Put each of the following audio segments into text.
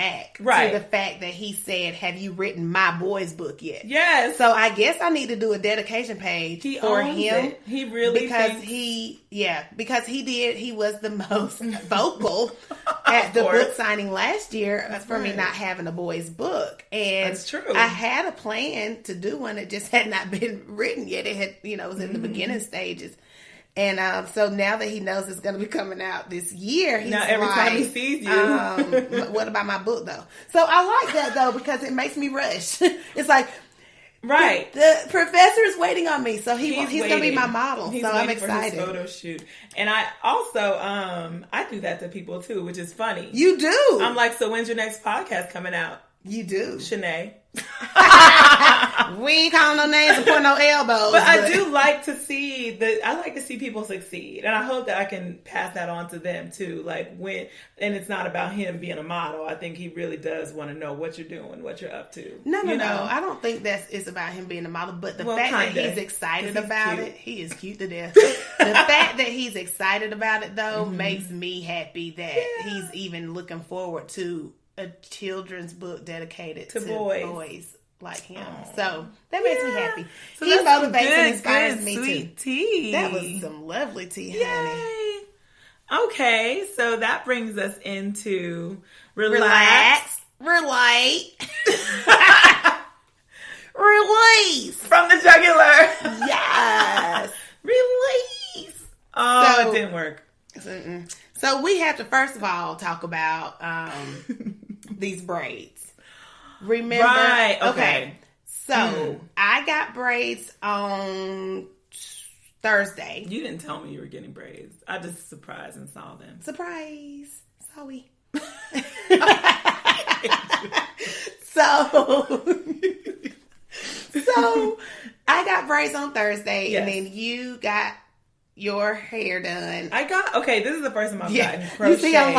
back right. to the fact that he said, have you written my boys book yet? Yes. So I guess I need to do a dedication page for him. It. He really because thinks... he was the most vocal at the book signing last year for me not having a boys book. And that's true. I had a plan to do one. It just had not been written yet. It had, it was in the beginning stages. And so now that he knows it's going to be coming out this year, he's now every time he sees you, what about my book though? So I like that though because it makes me rush. It's like, right, the professor is waiting on me, so he's going to be my model. He's so I'm For excited. his photo shoot, and I also I do that to people too, which is funny. You do. I'm like, so when's your next podcast coming out? You do, Shea. We ain't calling no names and putting no elbows. But I do like to see I like to see people succeed, and I hope that I can pass that on to them too. Like and it's not about him being a model. I think he really does want to know what you're doing, what you're up to. No. I don't think it's about him being a model, but the fact that he's excited about it, he is cute to death. The fact that he's excited about it though makes me happy that he's even looking forward to a children's book dedicated to boys like him. So that makes me happy. So he motivates and inspires me sweet too. Tea. That was some lovely tea, honey. Okay, so that brings us into relax, relate, release from the jugular. Yes, release. Oh, it didn't work. So we have to first of all talk about these braids. Remember? Right. Okay. So I got braids on Thursday. You didn't tell me you were getting braids. I just surprised and saw them. Surprise. Sorry. So I got braids on Thursday, and then you got your hair done. This is the first time I've gotten crochet. You see, I'm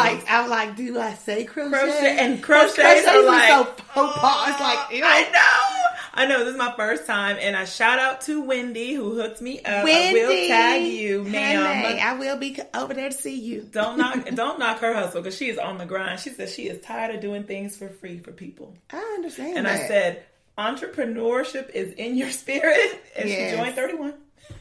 like, do I say crochet? And crochets are like, so faux pas. It's like, ew. I know. This is my first time, and I shout out to Wendy who hooked me up. Wendy, I will tag you, ma'am. I will be over there to see you. Don't knock her hustle because she is on the grind. She says she is tired of doing things for free for people. I understand. And that. I said, entrepreneurship is in your spirit, and she joined 31.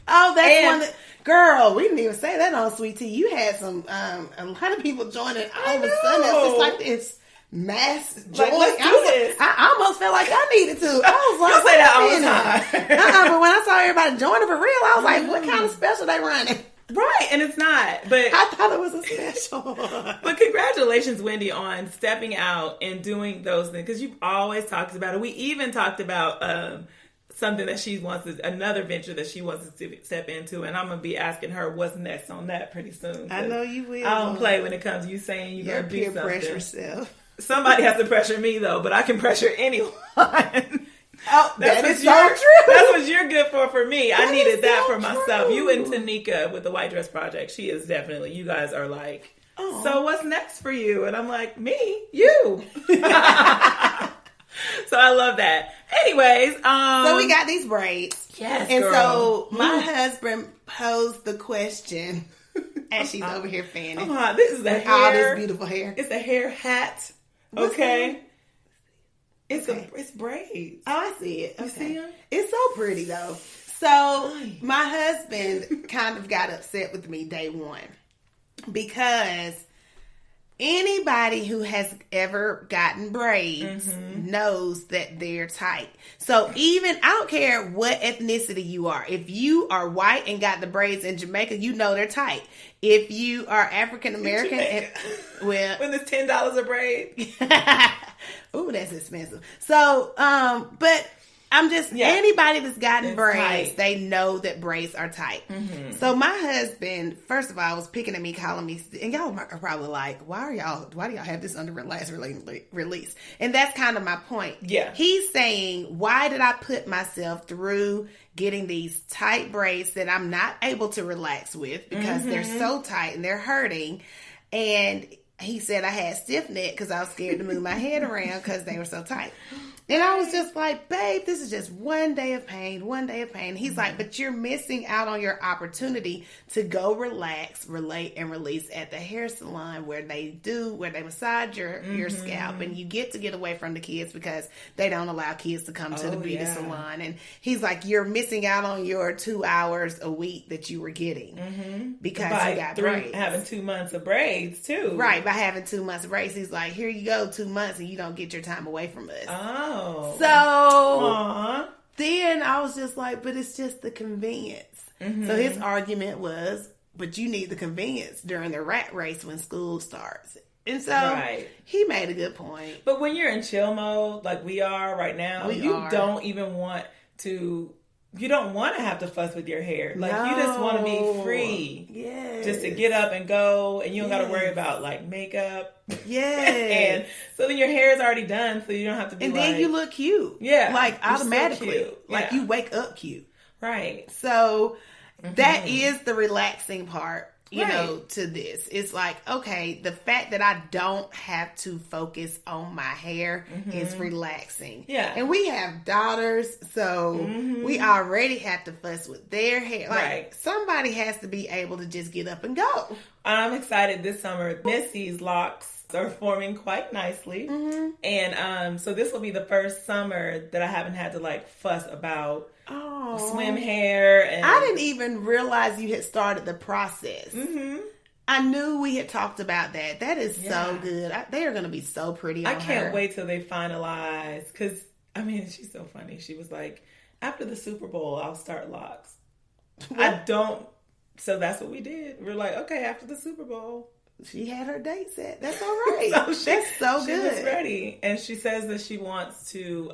Oh, that's one that, girl, we didn't even say that on Sweet Tea. You had some, a lot of people joining all of a sudden. It's just like this mass joy. Let's do this. I almost felt like I needed to. I was like, you say that all the time. But when I saw everybody joining for real, I was like, what kind of special they running? Right, and it's not. But I thought it was a special. But congratulations, Wendy, on stepping out and doing those things, because you've always talked about it. We even talked about something that she wants to, another venture that she wants to step into, and I'm gonna be asking her what's next on that pretty soon. I know you will. I don't play when it comes to you saying you're gonna do something. Pressure yourself. Somebody has to pressure me though, but I can pressure anyone. Oh, that's so true. That's what you're good for me. I needed that for myself. You and Tanika with the White Dress Project, she is definitely, you guys are like, so what's next for you? And I'm like, me? You. So I love that. Anyways, so we got these braids. Yes, and girl. so my husband posed the question as she's over here fanning. This is the hair. All this beautiful hair. It's a hair hat. Okay. It's braids. Oh, I see it. You see them? It's so pretty though. So my husband kind of got upset with me day one because anybody who has ever gotten braids knows that they're tight. So even, I don't care what ethnicity you are. If you are white and got the braids in Jamaica, you know they're tight. If you are African American, well, when it's $10 a braid. Ooh, that's expensive. So, but I'm just, anybody that's gotten braids, they know that braids are tight. So my husband, first of all, was picking at me, calling me, and y'all are probably like, why do y'all have this under last release? And that's kind of my point. Yeah. He's saying, why did I put myself through getting these tight braids that I'm not able to relax with because they're so tight and they're hurting? And he said I had stiff neck because I was scared to move my head around because they were so tight. And I was just like, babe, this is just one day of pain, one day of pain. He's like, but you're missing out on your opportunity to go relax, relate, and release at the hair salon where they massage your scalp, and you get to get away from the kids because they don't allow kids to come to the beauty salon. And he's like, you're missing out on your 2 hours a week that you were getting because you got braids. Having 2 months of braids too. Right, by having 2 months of braids. He's like, here you go, 2 months, and you don't get your time away from us. Oh. So then I was just like, but it's just the convenience. So his argument was, but you need the convenience during the rat race when school starts. And so he made a good point. But when you're in chill mode, like we are right now, don't even want to... You don't want to have to fuss with your hair. Like, you just want to be free. Yes. Just to get up and go, and you don't got to worry about, like, makeup. Yes. And so then your hair is already done, so you don't have to be and then you look cute. Yeah. Like, automatically. So cute. Like, you wake up cute. Right. So, that is the relaxing part. You know, to this. It's like, okay, the fact that I don't have to focus on my hair is relaxing. Yeah. And we have daughters, so we already have to fuss with their hair. Like, somebody has to be able to just get up and go. I'm excited this summer. Missy's locks are forming quite nicely. And so this will be the first summer that I haven't had to, like, fuss about swim hair. And I didn't even realize you had started the process. I knew we had talked about that. That is so good. They are going to be so pretty on her. I can't wait till they finalize. Because, I mean, she's so funny. She was like, after the Super Bowl, I'll start locks. So that's what we did. We're like, okay, after the Super Bowl. She had her date set. That's all right. That's so good. She was ready. And she says that she wants to...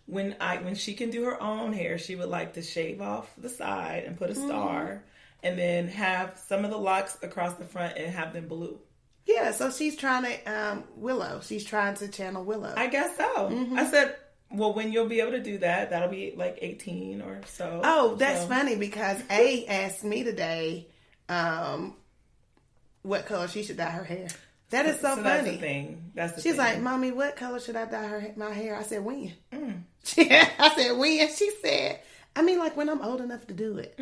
When she can do her own hair, she would like to shave off the side and put a star, and then have some of the locks across the front and have them blue. Yeah, so she's trying to Willow. She's trying to channel Willow. I guess so. I said, well, when you'll be able to do that, that'll be like 18 or so. Oh, that's funny because A asked me today what color she should dye her hair. That is so funny. That's the thing. She's like, Mommy, what color should I dye my hair? I said, when? I said, when? She said, I mean, like when I'm old enough to do it.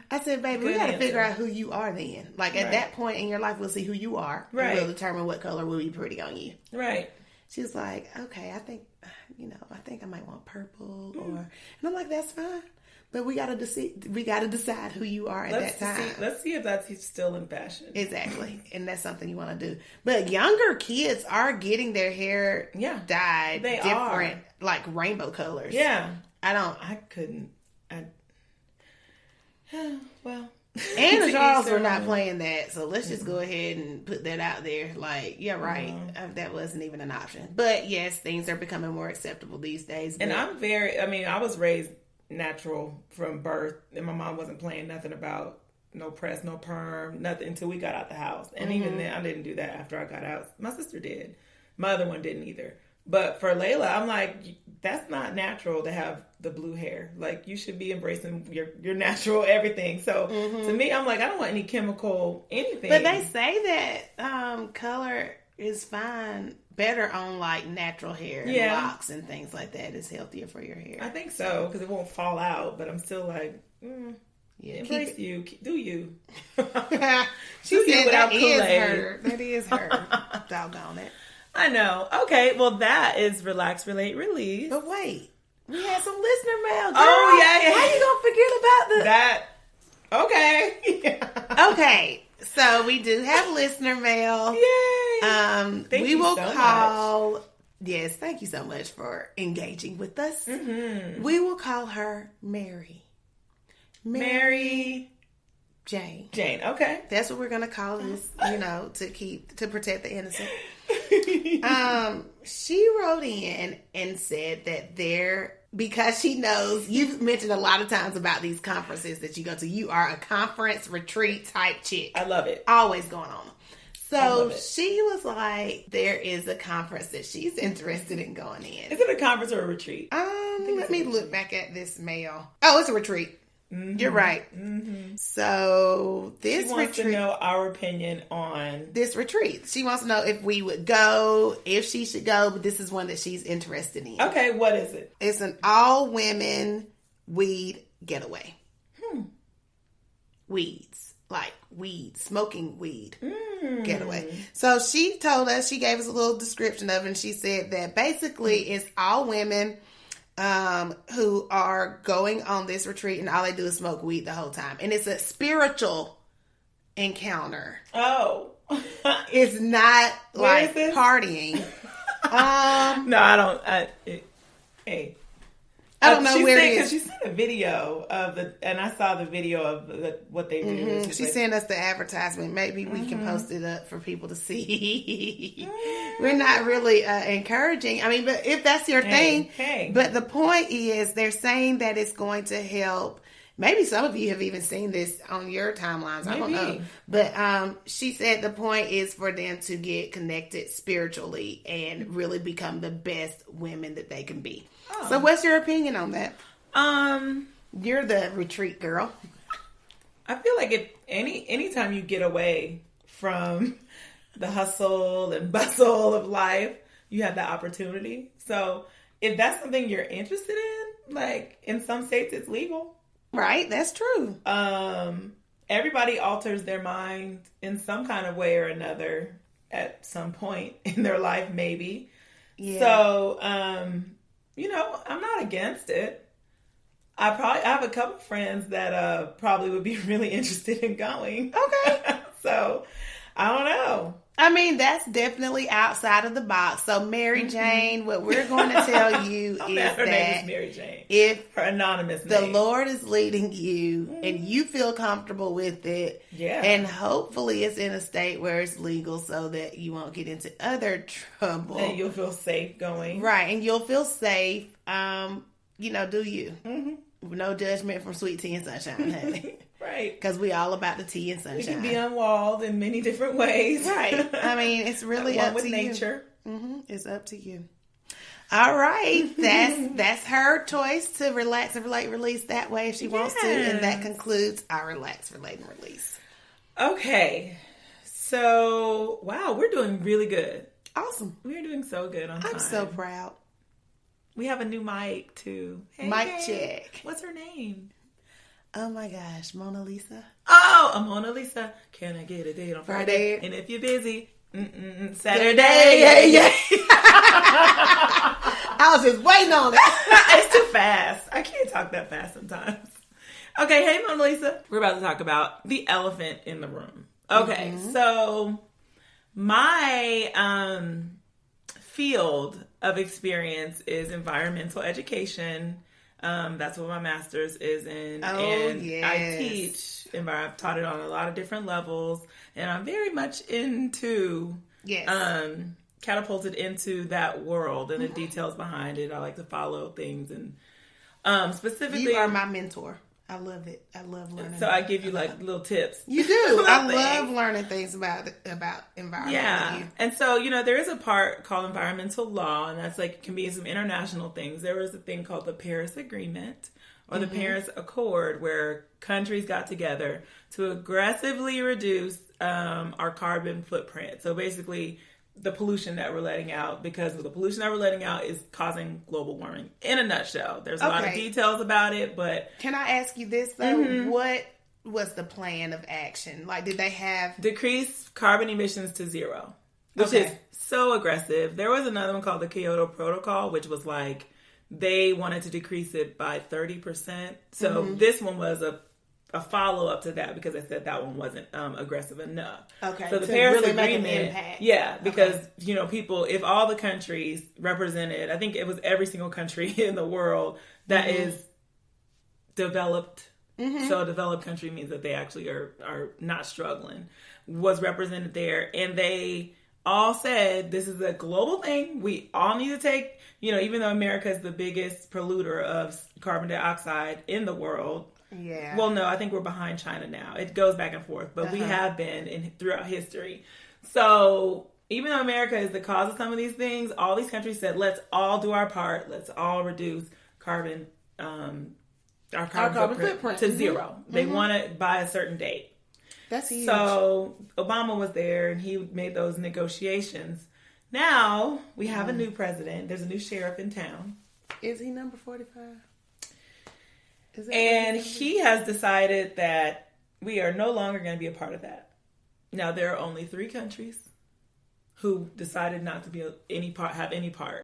I said, baby, we got to figure out who you are then. Like at that point in your life, we'll see who you are. Right. We'll determine what color will be pretty on you. Right. She was like, okay, I think I might want purple and I'm like, that's fine. But we gotta decide who you are at that time. Let's see if that's still in fashion. Exactly, and that's something you want to do. But younger kids are getting their hair dyed different, like rainbow colors. Yeah, I couldn't. Well, Anna and Charles were not playing that, so let's just go ahead and put that out there. Like, yeah, right. That wasn't even an option. But yes, things are becoming more acceptable these days. And I was raised natural from birth, and my mom wasn't playing nothing about no press, no perm, nothing until we got out the house. And even then, I didn't do that after I got out. My sister did. My other one didn't either. But for Layla, I'm like, that's not natural to have the blue hair. Like, you should be embracing your natural everything. So to me, I'm like, I don't want any chemical anything. But they say that color is fine. Better on like natural hair and locks and things like that is healthier for your hair. I think so because it won't fall out. But I'm still like, embrace you, do you? She said that is her. That is her. Doggone it. I know. Okay, well that is relax, relate, release. But wait, we had some listener mail. Girl. Oh yeah. How you gonna forget about that? Okay. Okay. So we do have listener mail. Yay! Thank you so much. Yes, thank you so much for engaging with us. We will call her Mary. Mary Jane. Jane, okay. That's what we're gonna call this, to protect the innocent. She wrote in and said that because she knows you've mentioned a lot of times about these conferences that you go to. You are a conference retreat type chick. I love it. Always going on. So she was like, there is a conference that she's interested in going in. Is it a conference or a retreat? Let me look back at this mail. Oh, it's a retreat. Mm-hmm. You're right. Mm-hmm. So this she wants to know our opinion on this retreat. She wants to know if we would go, if she should go, but this is one that she's interested in. Okay, what is it? It's an all-women weed getaway. Weeds. Like weed, smoking weed getaway. So she told us, she gave us a little description of it, and she said that basically it's all women who are going on this retreat, and all they do is smoke weed the whole time. And it's a spiritual encounter. Oh. It's not like partying. No, I don't. Hey. I don't know where it is. Because she sent a video of and I saw the video of what they do. Mm-hmm. She sent us the advertisement. Maybe we can post it up for people to see. We're not really encouraging. I mean, but if that's your thing. But the point is, they're saying that it's going to help. Maybe some of you have even seen this on your timelines. I don't know. But she said the point is for them to get connected spiritually and really become the best women that they can be. Oh. So what's your opinion on that? You're the retreat girl. I feel like anytime you get away from the hustle and bustle of life, you have that opportunity. So if that's something you're interested in, like in some states it's legal. Right, that's true. Everybody alters their mind in some kind of way or another at some point in their life, maybe. Yeah. So, I'm not against it. I have a couple friends that probably would be really interested in going. Okay. So, I don't know. I mean, that's definitely outside of the box. So, Mary Jane, what we're going to tell you is her that name is Mary Jane. If her anonymous the name. Lord is leading you and you feel comfortable with it, and hopefully it's in a state where it's legal so that you won't get into other trouble. And you'll feel safe going. Right, and you'll feel safe. Do you. Mm-hmm. No judgment from Sweet Tea and Sunshine, honey. Right. Because we all about the tea and sunshine. It can be unwalled in many different ways. Right. I mean, it's really up to nature. You. Mm-hmm. It's up to you. All right. That's her choice to relax and release that way if she wants to. And that concludes our Relax, Relate, and Release. Okay. So, wow, we're doing really good. Awesome. We're doing so good on time. I'm so proud. We have a new mic, too. Mic check. What's her name? Oh my gosh, Mona Lisa. Oh, I'm Mona Lisa. Can I get a date on Friday? And if you're busy, Saturday. Yeah. I was just waiting on it. It's too fast. I can't talk that fast sometimes. Okay, hey Mona Lisa. We're about to talk about the elephant in the room. Okay, so my field of experience is environmental education. That's what my master's is in. And I teach, I've taught it on a lot of different levels, and I'm very much into, catapulted into that world and the details behind it. I like to follow things, and specifically, you are my mentor. I love it. I love learning. So I give you like little tips. You do. I love learning things about environment. Yeah. And so, there is a part called environmental law, and that's like, can be some international things. There was a thing called the Paris Agreement or the Paris Accord, where countries got together to aggressively reduce our carbon footprint. So basically, the pollution that we're letting out, because of the pollution that we're letting out is causing global warming. In a nutshell, there's a lot of details about it, but can I ask you this though? What was the plan of action? Like, did they have decrease carbon emissions to zero, which is so aggressive. There was another one called the Kyoto Protocol, which was like they wanted to decrease it by 30%. So this one was a follow-up to that, because I said that one wasn't aggressive enough. Okay. So the Paris Agreement, because, people, if all the countries represented, I think it was every single country in the world that is developed. So a developed country means that they actually are not struggling, was represented there. And they all said, this is a global thing. We all need to take, even though America is the biggest polluter of carbon dioxide in the world. Yeah. Well, no, I think we're behind China now. It goes back and forth, but we have been throughout history. So even though America is the cause of some of these things, all these countries said, let's all do our part. Let's all reduce carbon our carbon footprint to zero. They want it by a certain date. That's huge. So Obama was there and he made those negotiations. Now we have a new president. There's a new sheriff in town. Is he number 45? And he has decided that we are no longer going to be a part of that. Now there are only 3 countries who decided not to be have any part